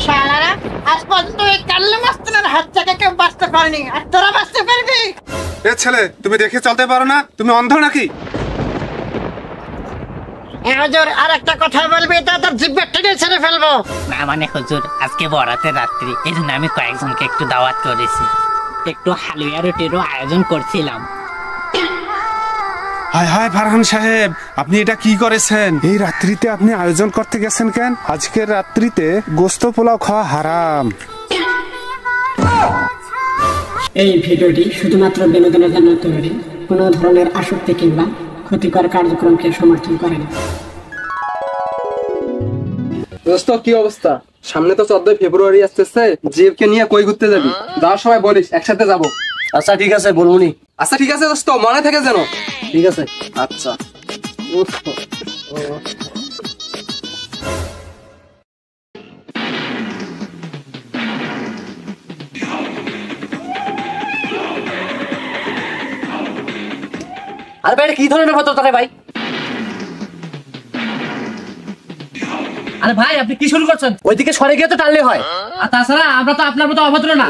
শালারা আজ পর্যন্ত এই কাল্লা মাস্তানের হাত থেকে কেউ বাঁচতে পারেনি, আর তোরা বাঁচতে পারবি? এ ছেলে, তুমি দেখে চলতে পারো না? তুমি অন্ধ নাকি? হুজুর, আর একটা কথা বলবি তো তোর জিভটা টেনে ছেড়ে ফেলবো। না মানে হুজুর, আজকে বরাতের রাত্রি, এই জন্য আমি কয়েকজনকে একটু দাওয়াত করেছি, একটু হালুয়া রুটিরও আয়োজন করছিলাম। হায় হায় ফারহান সাহেব, আপনি এটা কি করেছেন? এই রাত্রিতে আপনি আয়োজন করতে গেছেন কেন? আজকের রাত্রিতে গোস্ত পোলাও খাওয়া হারাম। এই ভিডিওটি শুধুমাত্র বিনোদনের জন্য তৈরি, কোনো ধরনের আসক্তি কিংবা ক্ষতিকর কার্যক্রমকে সমর্থন করে না। দোস্ত, কি অবস্থা? সামনে তো 14 ফেব্রুয়ারি আসতেছে, জিএফকে নিয়ে কই ঘুরতে যাবি? যাওয়ার সময় বলিস, একসাথে যাবো। আচ্ছা ঠিক আছে, বলবনি। আচ্ছা ঠিক আছে দোস্ত, মনে থাকে যেন। ঠিক আছে। আচ্ছা। আরে ভাই, কি ধরনের ভদ্রতা রে ভাই? আরে ভাই, আপনি কি শুরু করছেন? ওইদিকে সরে গিয়ে তো টানলে হয়। আর তাছাড়া আমরা তো আপনার মতো অভদ্র না।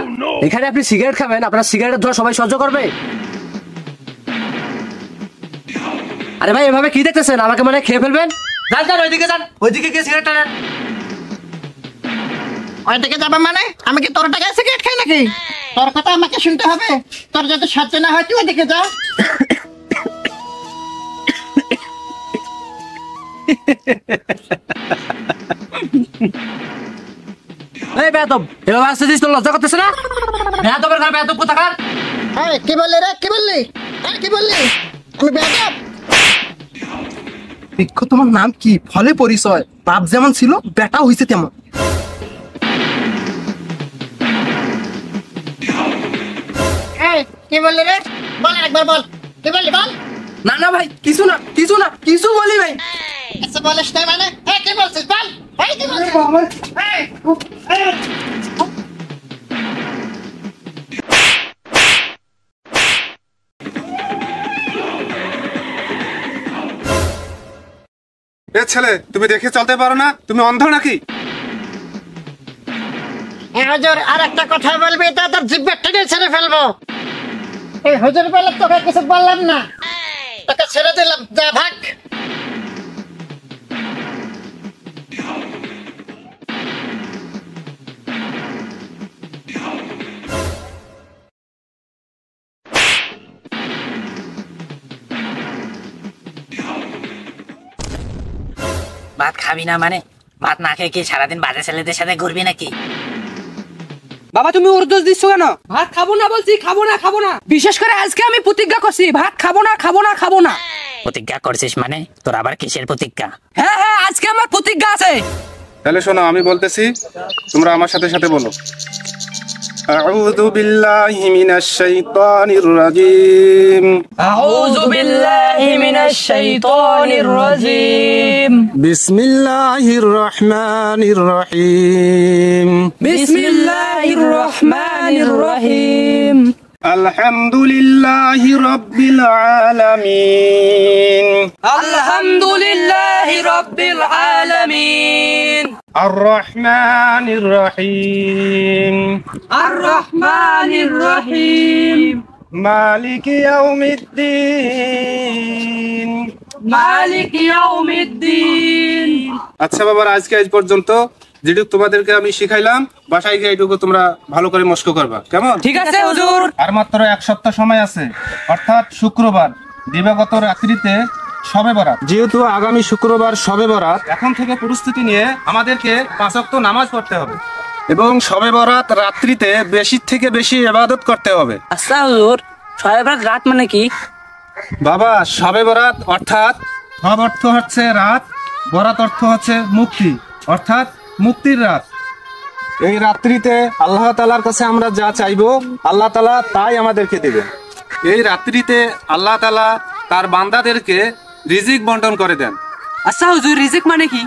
এখানে আপনি সিগারেট খাবেন, আপনার সিগারেটের ধোঁয়া সবাই সহ্য করবে? আরে ভাই, এভাবে কি দেখতেছেন? আমাকে মানে খেয়ে ফেলবেন? যান যান, ওইদিকে যান, ওইদিকে গিয়ে সিগারেট টানেন। ওইদিকে যাবে মানে? আমি কি তোর টাকায় সিগারেট খাই নাকি? তোর কথা আমাকে শুনতে হবে? তোর যদি সাহায্য না হয় তুই ওইদিকে যা। এই বেয়াদব, এভাবে আসতেছিস, তোর লজ্জা করতেছে না? বেয়াদবের ঘর বেয়াদব কোথাকার? এই কি বললি রে? কি বললি? এই কি বললি? আমি বেয়াদব? বৃক্ষ, তোমার নাম কি? ফলে পরিচয়। বাপ যেমন ছিল, বেটা হইছে তেমন। এই কি বললি রে? বল একবার বল, কি বললি বল? না না ভাই, কিছু না, কিছু না, কিছু বলি ভাই। কিছু বলিস না মানে? এই কি বলছিস বল? এই কি বলছিস? এই, এই। এ ছেলে, তুমি দেখে চলতে পারো না? তুমি অন্ধ নাকি? হুজুর, আর একটা কথা বলবি তো তোর জিভটা টেনে ছেড়ে ফেলবো। এই হুজুর বলে তোকে কিছু বললাম না, তোকে ছেড়ে দিলাম, যা ভাগ। ভাত খাবি না মানে? ভাত না খেয়ে কি সারাদিন বাজে ছেলেদের সাথে ঘুরবি নাকি? বাবা, তুমি ওর দোষ দিচ্ছ কেন? ভাত খাবো না বলছি, খাবো না, খাবো না। বিশেষ করে আজকে আমি প্রতিজ্ঞা করছি, ভাত খাবো না, খাবো না, খাবো না। প্রতিজ্ঞা করছিস মানে? তোর আবার কিসের প্রতিজ্ঞা? হ্যাঁ হ্যাঁ, আজকে আমার প্রতিজ্ঞা আছে। তাহলে শোনো, আমি বলতেছি, তোমরা আমার সাথে সাথে বলো। আউযু বিল্লাহি মিনাশ শাইতানির রাজিম। আউযু বিল্লাহি মিনাশ শাইতানির রাজিম। বিসমিল্লাহির রহমানির রহিম। বিসমিল্লাহির রহমানির রহিম। আলহামদুলিল্লাহি রাব্বিল আলামিন। আলহামদুলিল্লাহি রাব্বিল আলামিন। আর রহমানির রহিম। আর রহমানির রহিম। মালিকি ইয়াউমিদ্দিন। মালিক ইয়াউমিদ্দিন। আচ্ছা বাবার, আজকে আজ পর্যন্ত যেটুকু তোমাদেরকে আমি শিখাইলাম, বাসায় গিয়ে এইটুকু তোমরা ভালো করে মস্ক করবা, কেমন? ঠিক আছে হুজুর। আর মাত্র 1 সপ্তাহ সময় আছে, অর্থাৎ শুক্রবার দিবাগত রাত্রিতে শবে বরাত। যেহেতু আগামী শুক্রবার শবে বরাত, এখন থেকে প্রস্তুতি নিয়ে আমাদেরকে 5 ওয়াক্ত নামাজ পড়তে হবে এবং শবে বরাত রাত্রিতে বেশি থেকে বেশি ইবাদত করতে হবে। আচ্ছা হুজুর, শবে বরাত রাত মানে কি? বাবা, শবে বরাত অর্থাৎ শব অর্থ হচ্ছে রাত, বরাত অর্থ হচ্ছে মুক্তি, অর্থাৎ মুক্তির রাত। এই রাত্রিতে আল্লাহ তাআলার কাছে আমরা যা চাইবো, আল্লাহ তাআলা তাই আমাদেরকে দেবেন। এই রাত্রিতে আল্লাহ তাআলা তার বান্দাদেরকে রিজিক বন্টন করে দেন। আচ্ছা হুজুর, রিজিক মানে কি?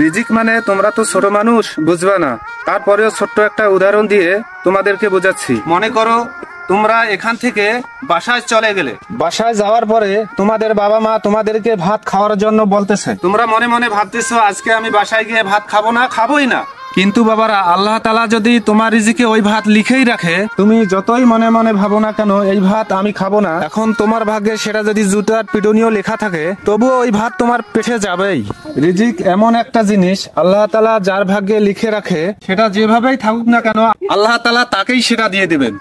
রিজিক মানে তোমরা তো ছোট মানুষ, বুঝবা না, তারপরেও ছোট্ট একটা উদাহরণ দিয়ে তোমাদেরকে বোঝাচ্ছি। মনে করো তোমরা এখান থেকে বাসায় চলে গেলে, বাসায় যাওয়ার পরে তোমাদের বাবা মা তোমাদেরকে ভাত খাওয়ার জন্য বলতেছে। তোমরা মনে মনে ভাবতেছো, আজকে আমি বাসায় গিয়ে ভাত খাবো না, খাবোই না। কিন্তু বাবারা আল্লাহ তাআলা যদি তোমার রিজিকে ওই ভাত লিখেই রাখে, তুমি যতই মনে মনে ভাবো না কেন এই ভাত আমি খাবো না, এখন তোমার ভাগ্যে সেটা যদি জুতার পিটুনিও লেখা থাকে, তবুও ওই ভাত তোমার পেটে যাবেই। রিজিক এমন একটা জিনিস আল্লাহ তাআলা যার ভাগ্যে লিখে রাখে, সেটা যেভাবেই থাকুক না কেন আল্লাহ তাআলা তাকেই সেটা দিয়ে দেবেন।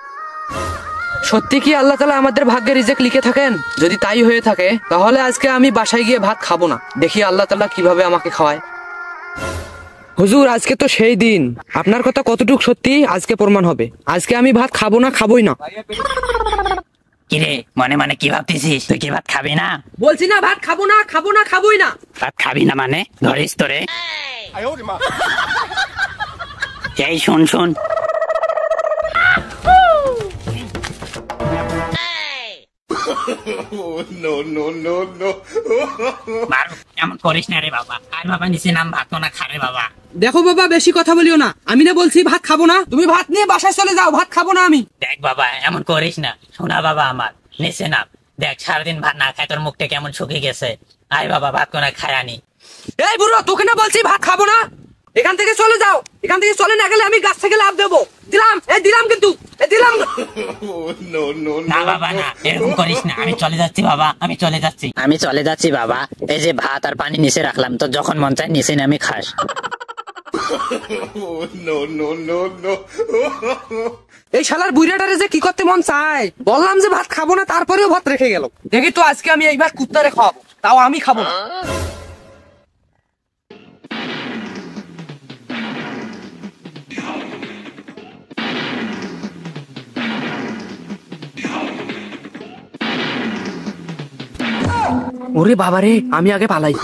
সত্যি কি আল্লাহ তাআলা আমাদের ভাগ্যে রিজেক লিখে থাকেন? যদি তাই হয়ে থাকে তাহলে আজকে আমি বাসায় গিয়ে ভাত খাবো না, দেখি আল্লাহ তাআলা কিভাবে আমাকে খাওয়ায়। হুজুর, আজকে তো সেই দিন, আপনার কথা কতটুকু সত্যি আজকে প্রমাণ হবে। আজকে আমি ভাত খাবো না, খাবোই না। কিরে মনে মনে কি ভাবতেছিস? তুই কি ভাত খাবি না? বলছি না ভাত খাবো না, খাবো না, খাবোই না। ভাত খাবি না মানে ধরিস তোরে। এই শোন শোন, এমন করিস না রে বাবা। আর বাবা নিচে নাম, ভাত না খারে বাবা। দেখো বাবা, বেশি কথা বলিও না। আমি না বলছি ভাত খাবো না, তুমি ভাত নিয়ে বাসায় চলে যাও, ভাত খাবো না আমি। দেখ বাবা, এমন করিস না। শোনা বাবা আমার, নিচে নাম। দেখ সারাদিন ভাত না খায় তোর মুখটা কেমন শুকিয়ে গেছে। আয় বাবা ভাত কোনা খায় আনি। এই বুড়ো, তোকে না বলছি ভাত খাবো না, এখান থেকে চলে যাও। এখান থেকে চলে না গেলে আমি গাছ থেকে লাভ দেবো। দিলাম, দিলাম, কিন্তু দিলাম না বাবা না, এরকম করিস না। আমি চলে যাচ্ছি বাবা, আমি চলে যাচ্ছি, আমি চলে যাচ্ছি বাবা। এই যে ভাত আর পানি নিচে রাখলাম, তো যখন মন চায় নিচে নামি খাস। এই শালার বুড়াটারে যে কি করতে মন চায়। বললাম যে ভাত খাবো না, তারপরেও ভাত রেখে গেল। দেখি তো আজকে আমি এইবার কুত্তারে খাওয়াবো, তাও আমি খাবো না। ওরে বাবারে, আমি আগে পালাই।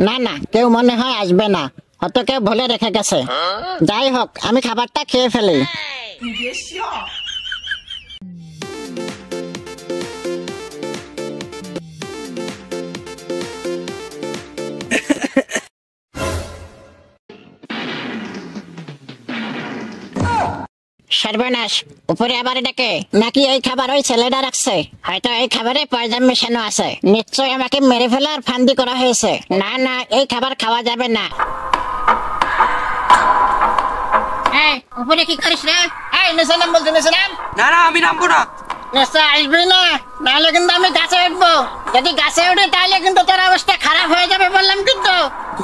না না, কেউ মনে হয় আসবে না, হয়তো কেউ ভুলে রেখে গেছে। যাই হোক, আমি খাবারটা খেয়ে ফেলি। সর্বনাশ, উপরে আবার ডেকে নাকি এই খাবার ওই ছেলেটা রাখছে। হয়তো এই খাবারে পয়জন মেশানো আছে। নিশ্চয় আমাকে মেরে ফেলার ফান্দি করা হয়েছে। না না, এই খাবার খাওয়া যাবে না। উপরে কি করিস রে? নিচে নাম বলছি, নিচে নাম। না না, আমি নামবো না। নিচে আসবি না, নাহলে কিন্তু আমি গাছে উঠবো। যদি গাছে উঠি তাহলে কিন্তু তোর অবস্থা খারাপ হয়ে যাবে বললাম। কিন্তু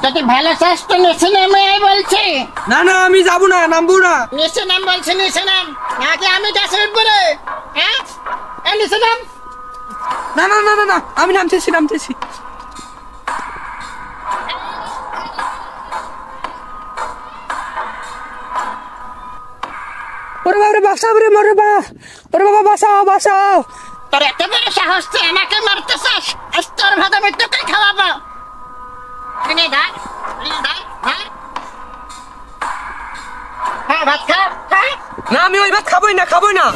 যদি ভালো চাস তো নিচে নেমে আয় বলছি। না না, আমি যাবো না, নামবো না। নিচে নাম বলছি, নিচে নাম, নাকি আমি গাছে উঠবো রে? নিচে নাম। না না না না, আমি নামতেছি, নামতেছি। ওরে বাবা, বাঁচাও রে, মরে বা। ওরে বাবা, বাঁচাও, বাঁচাও। তোর এত বড় সাহস, তুই আমাকে মারতে চাস? আজ তোর ভাত আমি তোকে খাওয়াবো। ভাত খা, খা। না, আমি ওই ভাত খাবোই না, খাবোই না।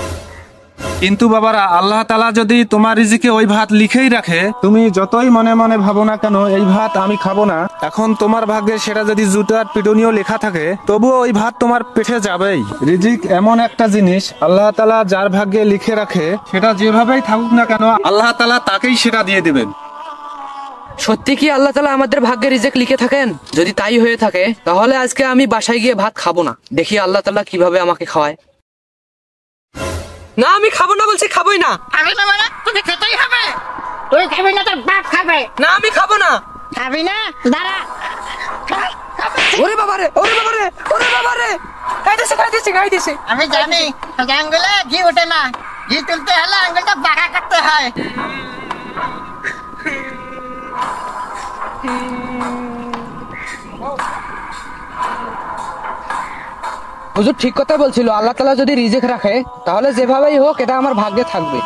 কিন্তু বাবারা আল্লাহ তাআলা যদি তোমার রিজিকে ওই ভাত লিখেই রাখে, তুমি যতই মনে মনে ভাবো না কেন এই ভাত আমি খাবো না, এখন তোমার ভাগ্যে সেটা যদি জুতার পিটুনিও লেখা থাকে, তবুও ওই ভাত তোমার পেটে যাবেই। রিজিক এমন একটা জিনিস আল্লাহ তাআলা যার ভাগ্যে লিখে রাখে, সেটা যেভাবেই থাকুক না কেন আল্লাহ তাআলা তাকেই সেটা দিয়ে দেবেন। সত্যি কি আল্লাহ তাআলা আমাদের ভাগ্যে রিজেক লিখে থাকেন? যদি তাই হয়ে থাকে তাহলে আজকে আমি বাসায় গিয়ে ভাত খাবো না, দেখি আল্লাহ তাআলা কিভাবে আমাকে খাওয়ায়। না, আমি খাবো না বলছি, খাবোই না। খাবি না মানে তোকে খেতেই হবে। তুই খাবি না, তোর বাপ খাবে। না, আমি খাবো না। খাবি না? দাঁড়া। ওরে বাবারে, ওরে বাবারে, ওরে বাবারে, খাইতেছে, খাইতেছে, খাইতেছে। আমি জানি আঙ্গুলে ঘি ওঠে না, ঘি তুলতে হলে আঙ্গুলটা বাঁকা করতে হয়। হুজুর ঠিক কথা বলছিল, আল্লাহ তাআলা যদি রিজেক রাখে তাহলে যেভাবেই হোক এটা আমার ভাগ্যে থাকবে।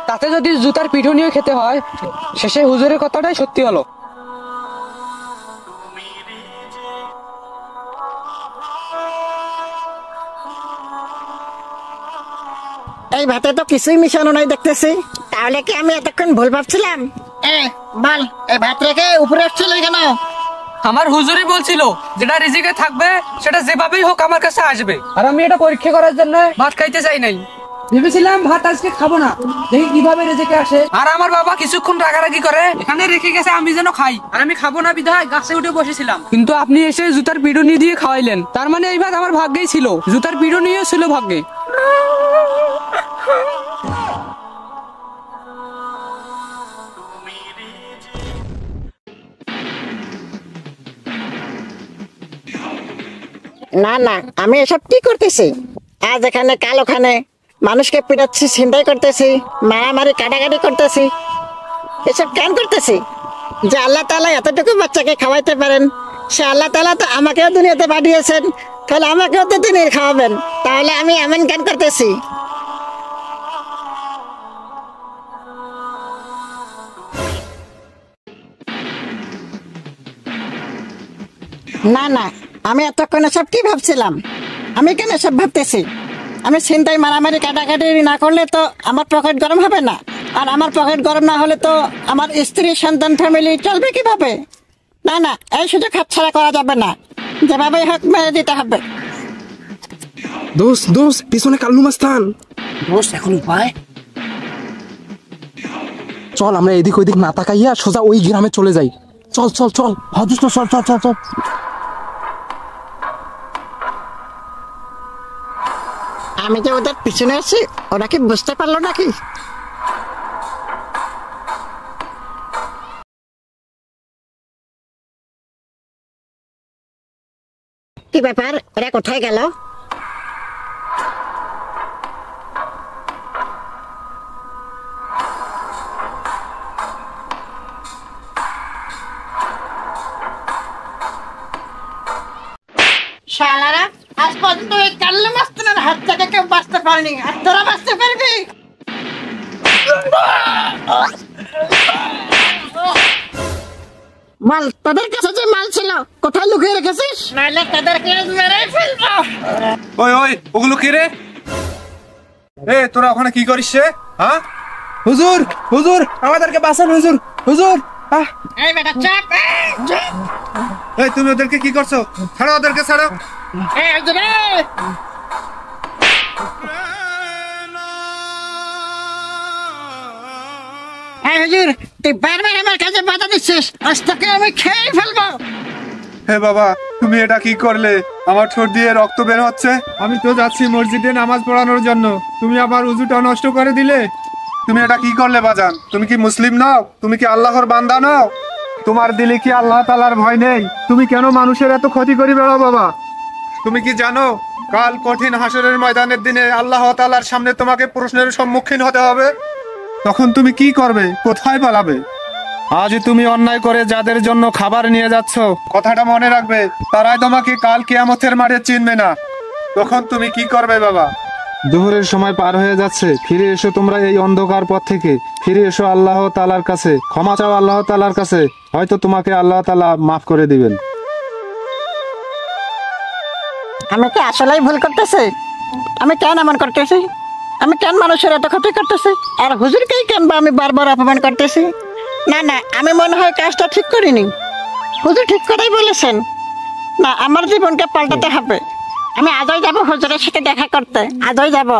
তাতে যদি জুতার পিটুনিও খেতে হয়, শেষে হুজুরের কথাটাই সত্যি হলো। এই ভাতে তো কিছুই মিশানো নাই দেখতেছি। তাহলে কি আমি এতক্ষণ ভুল ভাবছিলাম? বল, এই ভাত রেখে উপরে আসছিল কেন? আমার হুজুরই বলছিল যেটা রিজিকে থাকবে সেটা যেভাবেই হোক আমার কাছে আসবে, আর আমি এটা পরীক্ষা করার জন্য ভাত খাইতে চাই নাই। ভেবেছিলাম ভাত আজকে খাবো না, দেখি কিভাবে রেজেকে আসে। আর আমার বাবা কিছুক্ষণ রাগারাগি করে এখানে রেখে গেছে আমি যেন খাই, আর আমি খাবো না বিধায় গাছে উঠে বসেছিলাম। কিন্তু আপনি এসে জুতার পিড়ুনি দিয়ে খাওয়াইলেন, তার মানে এই ভাত আমার ভাগ্যেই ছিল, জুতার পিড়ুনিও ছিল ভাগ্যে। না না, আমি এসব কি করতেছি? আজ এখানে কাল ওখানে মানুষকে পিটাচ্ছি, ছিনতাই করতেছি, মারামারি কাটাকাটি করতেছি। এসব কেন করতেছি? যে আল্লাহ তাআলা এতটুকু বাচ্চাকে খাওয়াইতে পারেন, সে আল্লাহ তাআলা তো আমাকেও দুনিয়াতে পাঠিয়েছেন, তাহলে আমাকেও তো তিনি খাওয়াবেন। তাহলে আমি এমন কেন করতেছি? না না, আমি এতক্ষণ এসব কি ভাবছিলাম? আমি কেন এসব ভাবতেছি? আমি ছিনতাই মারামারি কাটাকাটি না করলে তো আমার পকেট গরম হবে না, আর আমার পকেট গরম না হলে তো আমার স্ত্রী সন্তান ফ্যামিলি চলবে কিভাবে? না না, এই সুযোগ হাতছাড়া করা যাবে না, যেভাবেই হোক মেরে দিতে হবে। দোস্ত দোস্ত, পিছনে কাল্লু মাস্তান। দোস্ত এখন উপায়? চল আমরা এদিক ওইদিক না তাকাইয়া সোজা ওই গ্রামে চলে যাই। চল চল চল। হ্যাঁ দোস্ত, চল চল চল চল। আমি যে ওদের পিছনে আছি, ওরা কি বুঝতে পারলো নাকি? কি ব্যাপার, ওরা কোথায় গেল? শালারা, আজ পর্যন্ত এই কাল্লু মাস্তানের হাত থেকে কেউ বাঁচতে পারেনি, আর তোরা বাঁচতে পারবি? মাল, তাদের কাছে যে মাল ছিল কোথায় লুকিয়ে রেখেছিস? নাহলে তাদেরকে মেরে ফেলবো। ওই ওই, ওগুলো কি রে? এ তোরা ওখানে কি করিস রে? হ্যাঁ হুজুর হুজুর, আমাদেরকে বাঁচান হুজুর, হুজুর। এই বেটা চাপ, চাপ। এই তুমি ওদেরকে কি করছো? ছাড়ো ওদেরকে, ছাড়ো। এই হুজুর, এই হুজুর, তুই বারবার আমার কাছে বাধা দিচ্ছিস, আজ তোকে আমি খেয়ে ফেলবো। হে বাবা, তুমি এটা কি করলে? আমার ঠোঁট দিয়ে রক্ত বের হচ্ছে। আমি তো যাচ্ছি মসজিদে নামাজ পড়ানোর জন্য, তুমি আমার উযুটা নষ্ট করে দিলে। তুমি এটা কি করলে বাজান? তুমি কি মুসলিম নও? তুমি কি আল্লাহর বান্দা নও? তোমার দিলে কি আল্লাহ তাআলার ভয় নেই? তুমি কেন মানুষের এত ক্ষতি করে বেড়াও বাবা? তুমি কি জানো কাল কঠিন হাসরের ময়দানের দিনে আল্লাহ তাআলার সামনে তোমাকে প্রশ্নের সম্মুখীন হতে হবে? তখন তুমি কি করবে? কোথায় পালাবে? আজ তুমি অন্যায় করে যাদের জন্য খাবার নিয়ে যাচ্ছ, কথাটা মনে রাখবে, তারাই তোমাকে কাল কিয়ামতের মাঠে চিনবে না। তখন তুমি কি করবে বাবা? দুপুরের সময় পার হয়ে যাচ্ছে, ফিরে এসো তোমরা এই অন্ধকার পথ থেকে, ফিরে এসো আল্লাহ তাআলার কাছে, ক্ষমা চাও আল্লাহ তাআলার কাছে, হয়তো তোমাকে আল্লাহ তাআলা মাফ করে দিবেন। আমি কি আসলেই ভুল করতেছি? আমি কেন এমন করতেছি? আমি কেন মানুষের এত ক্ষতি করতেছি? আর হুজুরকেই কেন বা আমি বারবার অপমান করতেছি? না না, আমি মনে হয় কাজটা ঠিক করিনি। হুজুর ঠিক কথাই বলেছেন। না, আমার জীবনকে পাল্টাতে হবে। আমি আজই যাব হুজুরের সাথে দেখা করতে, আজই যাব।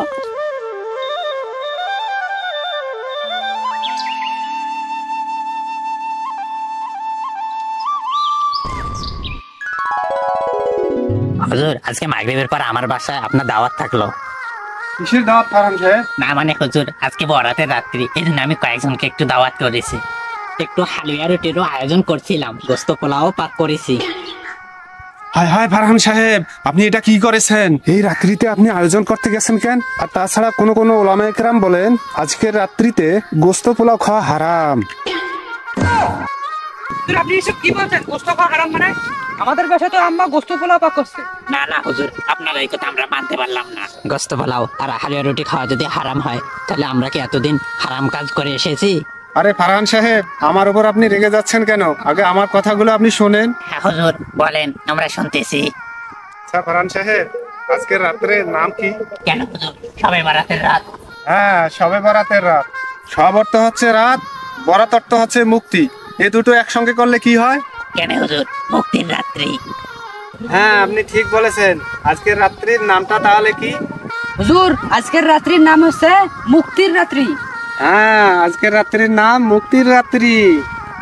হুজুর, আজকে মাগরিবের পর আমার বাসায় আপনার দাওয়াত থাকলো। কিসের দাওয়াত ফারহান সাহেব? না মানে হুজুর, আজকে বরাতের রাত্রি, এই জন্য আমি কয়েকজনকে একটু দাওয়াত করেছি। একটু হালুয়া রুটিরও আয়োজন করছিলাম, গোস্ত পোলাও পাক করেছি। হায় হায় ফারহান সাহেব, আপনি এটা কি করেছেন? এই রাত্রিতে আপনি আয়োজন করতে গেছেন কেন? আর তাছাড়া কোনো ওলামায়ে কেরাম বলেন আজকের রাত্রিতে গোস্ত পোলাও খাওয়া হারাম। আপনি এসব কি বলছেন? গোস্ত খাওয়া হারাম মানে? আমাদের বাসায় তো আম্মা গোস্ত পোলাও পাক করছে। না না হুজুর, আপনার এই কথা আমরা মানতে পারলাম না। গোস্ত পোলাও আর হালুয়া রুটি খাওয়া যদি হারাম হয়, তাহলে আমরা কি এতদিন হারাম কাজ করে এসেছি? আরে ফারহান সাহেব, আমার উপর আপনি রেগে যাচ্ছেন কেন? আগে আমার কথাগুলো আপনি শোনেন। হ্যাঁ হুজুর, বলেন, আমরা শুনতেছি। আচ্ছা ফারহান সাহেব, আজকের রাত্রের নাম কি? কেন হুজুর, সবে বরাতের রাত। হ্যাঁ, শবে বরাতের রাত। সব অর্থ হচ্ছে রাত, বরাত অর্থ হচ্ছে মুক্তি। এ দুটো একসঙ্গে করলে কি হয়? কেন হুজুর, মুক্তির রাত্রি। হ্যাঁ, আপনি ঠিক বলেছেন। আজকের রাত্রির নামটা তাহলে কি? হুজুর আজকের রাত্রির নাম হচ্ছে মুক্তির রাত্রি। হ্যাঁ, আজকের রাত্রির নাম মুক্তির রাত্রি।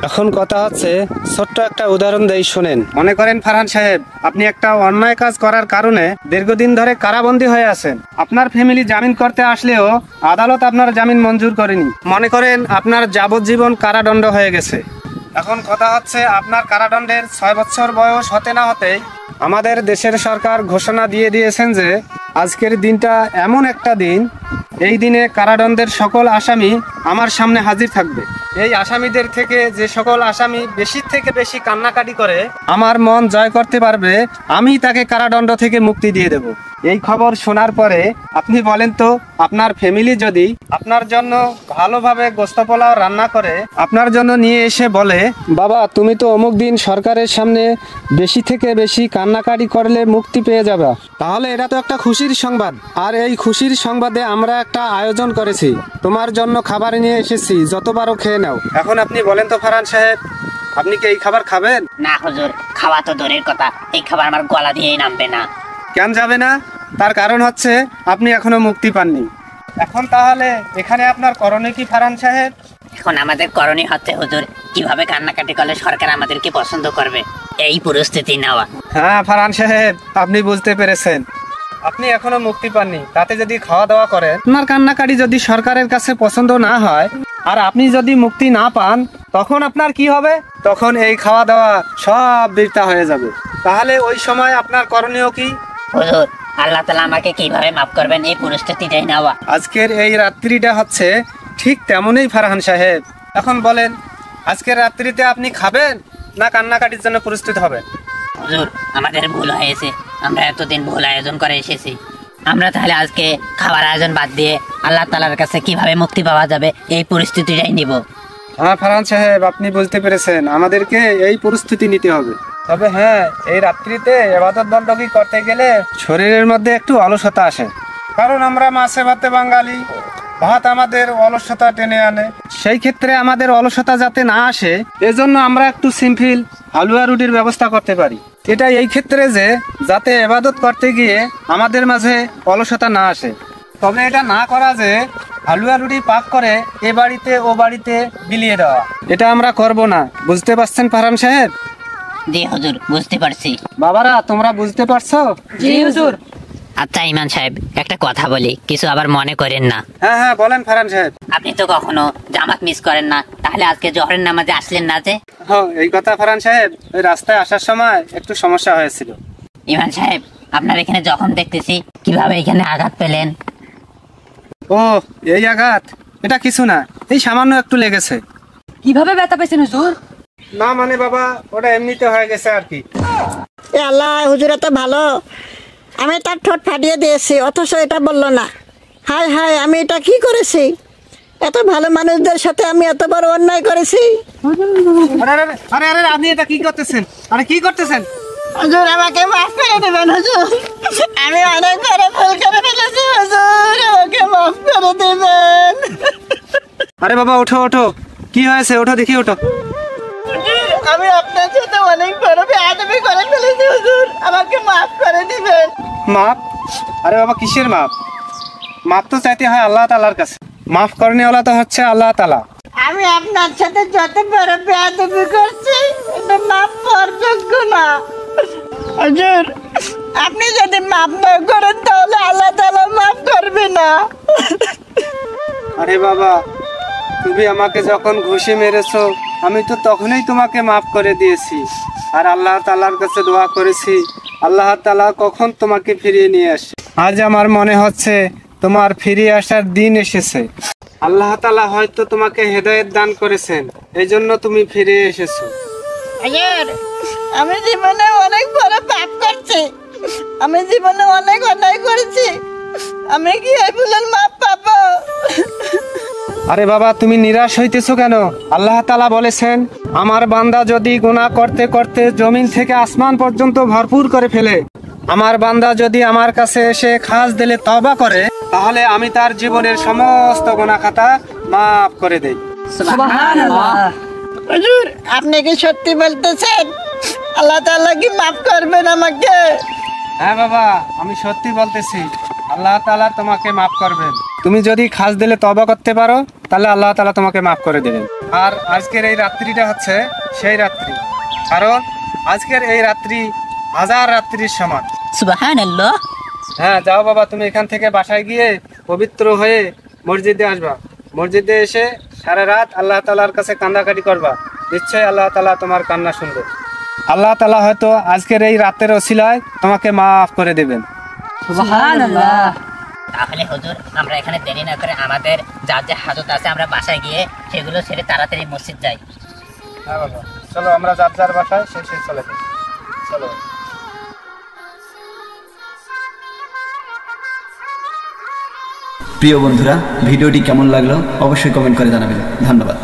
এখন কথা হচ্ছে, ছোট্ট একটা উদাহরণ দেই, শোনেন। মনে করেন ফারহান সাহেব, আপনি একটা অন্যায় কাজ করার কারণে দীর্ঘদিন ধরে কারাবন্দী হয়ে আছেন। আপনার ফ্যামিলি জামিন করতে আসলেও আদালত আপনার জামিন মঞ্জুর করেনি। মনে করেন আপনার যাবজ্জীবন কারাদণ্ড হয়ে গেছে। এখন কথা হচ্ছে, আপনার কারাদণ্ডের 6 বছর বয়স হতে না হতে আমাদের দেশের সরকার ঘোষণা দিয়ে দিয়েছেন যে আজকের দিনটা এমন একটা দিন, এই দিনে কারাদণ্ডের সকল আসামি আমার সামনে হাজির থাকবে। এই আসামিদের থেকে যে সকল আসামি বেশি থেকে বেশি কান্নাকাটি করে আমার মন জয় করতে পারবে, আমি তাকে কারাদণ্ড থেকে মুক্তি দিয়ে দেব। এই খবর শোনার পরে আপনি বলেন তো, আপনার ফ্যামিলি যদি আপনার জন্য ভালোভাবে গোস্ত পোলাও রান্না করে আপনার জন্য নিয়ে এসে বলে, বাবা তুমি তো অমুক দিন সরকারের সামনে বেশি থেকে বেশি কান্নাকাটি করলে মুক্তি পেয়ে যাবে, তাহলে এটা তো একটা খুশির সংবাদ। আর এই খুশির সংবাদে আমরা একটা আয়োজন করেছি, তোমার জন্য খাবার নিয়ে এসেছি, যতবারও খেয়ে নাও। এখন আপনি বলেন তো ফারহান সাহেব, আপনি কি এই খাবার খাবেন? না হুজুর, খাওয়া তো দূরের কথা, এই খাবার আমার গলা দিয়েই নামবে না। কেন যাবে না? তার কারণ হচ্ছে আপনি এখনো মুক্তি পাননি। এখন তাহলে এখানে আপনার করণীয় কি ফারহান সাহেব? এখন আমাদের করণীয় হচ্ছে হুজুর, কিভাবে কান্নাকাটি করলে সরকার আমাদেরকে পছন্দ করবে, এই পরিস্থিতি নেওয়া। হ্যাঁ ফারহান সাহেব, আপনি বুঝতে পেরেছেন। আপনি এখনো মুক্তি পাননি, তাতে যদি খাওয়া দাওয়া করেন, আপনার কান্নাকাটি যদি সরকারের কাছে পছন্দ না হয় আর আপনি যদি মুক্তি না পান, তখন আপনার কি হবে? তখন এই খাওয়া দাওয়া সব বৃথা হয়ে যাবে। তাহলে ওই সময় আপনার করণীয় কি? হুজুর আল্লাহ তাআলা আমাকে কিভাবে মাফ করবেন, এই পরিস্থিতিটাই নেওয়া। আজকের এই রাত্রিটা হচ্ছে ঠিক তেমনই ফারহান সাহেব। এখন বলেন, আজকের রাত্রিতে আপনি খাবেন না কান্নাকাটির জন্য প্রস্তুত হবেন? হুজুর আমাদের ভুল হয়েছে, আমরা এতদিন ভুল আয়োজন করে এসেছি। আমরা তাহলে আজকে খাবার আয়োজন বাদ দিয়ে আল্লাহ তাআলার কাছে কিভাবে মুক্তি পাওয়া যাবে, এই পরিস্থিতিটাই নিব। হ্যাঁ ফারহান সাহেব, আপনি বুঝতে পেরেছেন, আমাদেরকে এই পরিস্থিতি নিতে হবে। তবে হ্যাঁ, এই রাত্রিতে ইবাদত বন্দী করতে গেলে শরীরের মধ্যে একটু অলসতা আসে, কারণ আমরা মাছে ভাতে বাঙালি, ভাত আমাদের অলসতা টেনে আনে। সেই ক্ষেত্রে আমাদের অলসতা যাতে না আসে, এজন্য আমরা একটু সিম্পল হালুয়া রুটির ব্যবস্থা করতে পারি। এটা এই ক্ষেত্রে যে যাতে ইবাদত করতে গিয়ে আমাদের মাঝে অলসতা না আসে। তবে এটা না করা যে হালুয়া রুটি পাক করে এ বাড়িতে ও বাড়িতে বিলিয়ে দেওয়া, এটা আমরা করব না। বুঝতে পারছেন ফারহান সাহেব? জি হুজুর, বুঝতে পারছি। বাবারা তোমরা বুঝতে পারছো? জি হুজুর। আচ্ছা ইমান সাহেব, একটা কথা বলি, কিছু আবার মনে করেন না। হ্যাঁ হ্যাঁ বলেন ফারহান সাহেব। আপনি তো কখনো জামাত মিস করেন না, তাহলে আজকে জোহরের নামাজে আসলেন না যে? হ্যাঁ এই কথা ফারহান সাহেব, ওই রাস্তায় আসার সময় একটু সমস্যা হয়েছিল। ইমান সাহেব, আপনার এখানে যখন দেখতেছি, কিভাবে এখানে আঘাত পেলেন? ও এই আঘাত, এটা কিছু না, এই সামান্য একটু লেগেছে। কিভাবে ব্যথা পেয়েছেন হুজুর? না মানে বাবা, ওটা এমনিতে হয়ে গেছে আর কি। এ আল্লাহ, হুজুর এত ভালো, আমি তার ঠোঁট ফাটিয়ে দিয়েছি, অথচ এটা বললো না। হায় হায়, আমি এটা কি করেছি? এত ভালো মানুষদের সাথে আমি এত বড় অন্যায় করেছি। আরে আরে আরে আরে, আপনি এটা কি করতেছেন? আরে কি করতেছেন? হুজুর আমাকে মাফ করে দেবেন হুজুর, আমি অনেক বড় ভুল করে ফেলেছি হুজুর, আমাকে মাফ করে দেবেন। আরে বাবা ওঠো ওঠো, কি হয়েছে? ওঠো দেখি, ওঠো। আমি আপনার সাথে অনেক বড় বেয়াদবি করে ফেলেছি হুজুর, আমাকে মাফ করে দিবেন। মাপ? আরে বাবা কিসের মাপ? মাপ তো চাইতে হয় আল্লাহ তাআলার কাছে, মাফ করনেওয়ালা তো হচ্ছে আল্লাহ তাআলা। আমি আপনার সাথে যত বড় বেয়াদবি করছি, এটা মাফ পাওয়ার যোগ্য না হুজুর। আপনি যদি মাফ না করেন তাহলে আল্লাহ তাআলা মাফ করবে না। আরে বাবা, তুমি আমাকে যখন ঘুষি মেরেছো, আমি তো তখনই তোমাকে মাফ করে দিয়েছি, আর আল্লাহ তাআলার কাছে দোয়া করেছি আল্লাহ তাআলা কখন তোমাকে ফিরিয়ে নিয়ে আসে। আজ আমার মনে হচ্ছে তোমার ফিরে আসার দিন এসেছে। আল্লাহ তাআলা হয়তো তোমাকে হেদায়েত দান করেছেন, এই জন্য তুমি ফিরে এসেছো। হুজুর আমি জীবনে অনেক বড় পাপ করছি, আমি জীবনে অনেক অন্যায় করেছি, আমি কি এই ভুলের মাপ পাবো? আরে বাবা, তুমি নিরাশ হইতেছো কেন? আল্লাহ তাআলা বলেছেন, আমার বান্দা যদি গুনাহ করতে করতে জমিন থেকে আসমান পর্যন্ত ভরপুর করে ফেলে, আমার বান্দা যদি আমার কাছে এসে খাস দিলে তওবা করে, তাহলে আমি তার জীবনের সমস্ত গুনাহ খাতা মাফ করে দেই। সুবহানাল্লাহ। হুজুর আপনি কি সত্যি বলতেছেন আল্লাহ তাআলা কি মাফ করবেন আমাকে? হ্যাঁ বাবা, আমি সত্যি বলতেছি, আল্লাহ তাআলা তোমাকে মাফ করবেন। তুমি যদি খাস দিলে তওবা করতে পারো তাহলে আল্লাহ তাআলা তোমাকে মাফ করে দেবেন। আর আজকের এই রাত্রিটা হচ্ছে সেই রাত্রি, কারণ আজকের এই রাত্রি হাজার রাত্রির সমান। সুবহানাল্লাহ। হ্যাঁ যাও বাবা, তুমি এখান থেকে বাসায় গিয়ে পবিত্র হয়ে মসজিদে আসবা। মসজিদে এসে সারা রাত আল্লাহ তাআলার কাছে কান্নাকাটি করবা। নিশ্চয়ই আল্লাহ তাআলা তোমার কান্না শুনবে। আল্লাহ তাআলা হয়তো আজকের এই রাতের ওসিলায় তোমাকে মাফ করে দেবেন। সুবহানাল্লাহ। তাহলে হুজুর আমরা এখানে দেরি না করে আমাদের যার যে হাজত আছে আমরা বাসায় গিয়ে সেগুলো ছেড়ে তাড়াতাড়ি মসজিদ যাই। হ্যাঁ বাবা, চলো আমরা যার যার বাসায় শেষে চলে যাই। চলো। প্রিয় বন্ধুরা, ভিডিওটি কেমন লাগলো অবশ্যই কমেন্ট করে জানাবেন। ধন্যবাদ।